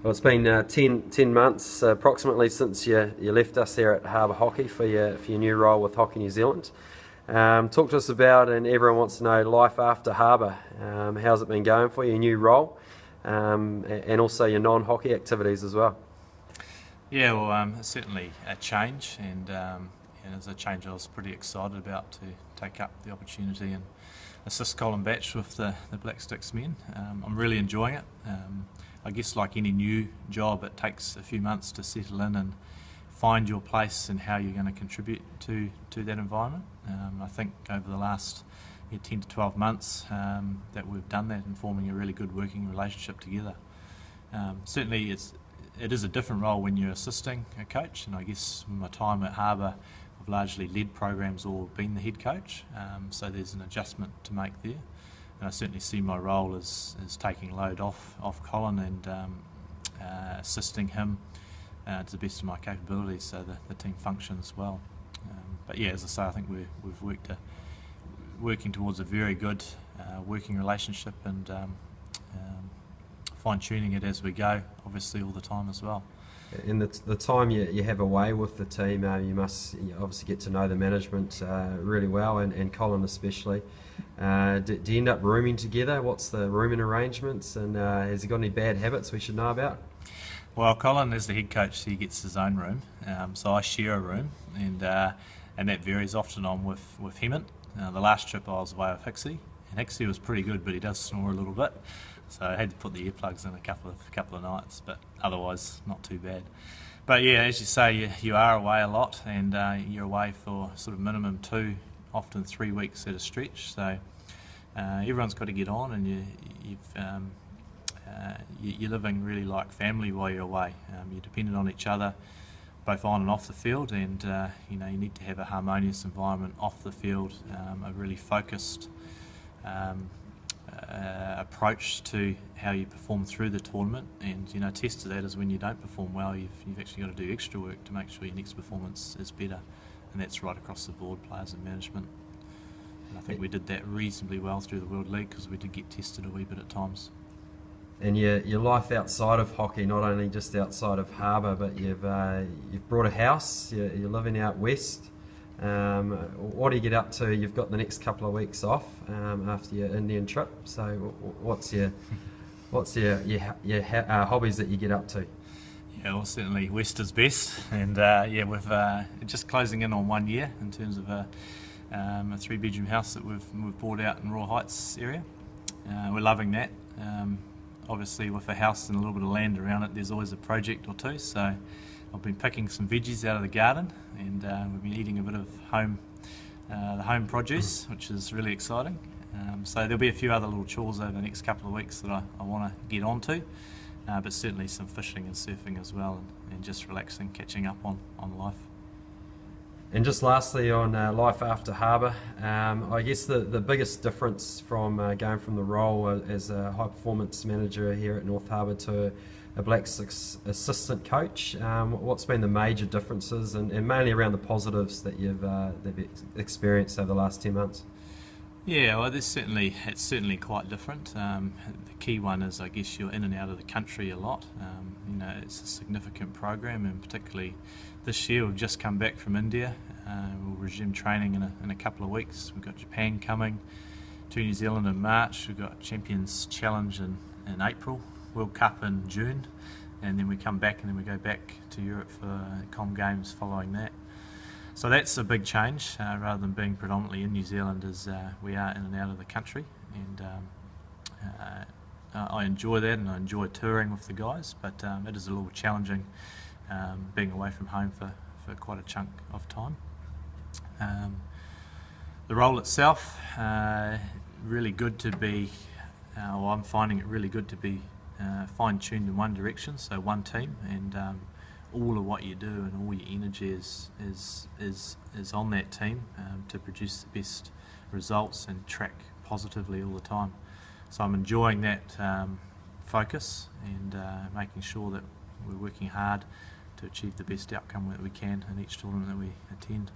Well, it's been 10 months approximately since you left us there at Harbour Hockey for your new role with Hockey New Zealand. Talk to us about, and everyone wants to know, life after Harbour. How's it been going for you, your new role, and also your non-hockey activities as well? Yeah, well, it's certainly a change, and it's a change I was pretty excited about, to take up the opportunity and assist Colin Batch with the Black Sticks men. I'm really enjoying it. I guess like any new job, it takes a few months to settle in and find your place and how you're going to contribute to that environment. I think over the last 10 to 12 months that we've done that and forming a really good working relationship together. Certainly it is a different role when you're assisting a coach, and I guess my time at Harbour I've largely led programs or been the head coach, so there's an adjustment to make there. And I certainly see my role as taking load off Colin and assisting him to the best of my capabilities, so the team functions well. But yeah, as I say, I think we've working towards a very good working relationship, and fine-tuning it as we go, obviously all the time as well. In the time you have away with the team, you must obviously get to know the management really well, and Colin especially. Do you end up rooming together? What's the rooming arrangements, and has he got any bad habits we should know about? Well, Colin is the head coach, so he gets his own room, so I share a room, and that varies. Often I'm with Hemant. The last trip I was away with Hixie, and Hixie was pretty good, but he does snore a little bit. So I had to put the earplugs in a couple of nights, but otherwise not too bad. But yeah, as you say, you are away a lot, and you're away for sort of minimum 2, often 3 weeks at a stretch. So everyone's got to get on, and you're living really like family while you're away. You're dependent on each other, both on and off the field, and you need to have a harmonious environment off the field, a really focused approach to how you perform through the tournament. And test to that is when you don't perform well, you've actually got to do extra work to make sure your next performance is better, and that's right across the board, players and management. And I think we did that reasonably well through the World League, because we did get tested a wee bit at times. And your life outside of hockey, not only just outside of Harbour, but you've brought a house, you're living out west. What do you get up to? You've got the next couple of weeks off after your Indian trip. So what's your hobbies that you get up to? Yeah, well, certainly west is best, and yeah, we've just closing in on 1 year in terms of a 3-bedroom house that we've bought out in Raw Heights area. We're loving that. Obviously, with a house and a little bit of land around it, there's always a project or two. So I've been picking some veggies out of the garden, and we've been eating a bit of the home produce, which is really exciting. So there'll be a few other little chores over the next couple of weeks that I want to get onto, but certainly some fishing and surfing as well, and just relaxing, catching up on life. And just lastly on life after Harbour, I guess the biggest difference from going from the role as a high performance manager here at North Harbour to a Black Sticks assistant coach, what's been the major differences, and mainly around the positives that you've experienced over the last 10 months? Yeah, well, it's certainly quite different. The key one is, I guess, you're in and out of the country a lot. It's a significant program, and particularly this year we've just come back from India. We'll resume training in a couple of weeks. We've got Japan coming to New Zealand in March. We've got Champions Challenge in April, World Cup in June, and then we come back, and then we go back to Europe for Com Games following that. So that's a big change, rather than being predominantly in New Zealand, as we are in and out of the country. And I enjoy that, and I enjoy touring with the guys, but it is a little challenging being away from home for quite a chunk of time. The role itself, really good to be, I'm finding it really good to be fine-tuned in one direction, so one team, and all of what you do and all your energy is on that team to produce the best results and track positively all the time. So I'm enjoying that focus, and making sure that we're working hard to achieve the best outcome that we can in each tournament that we attend.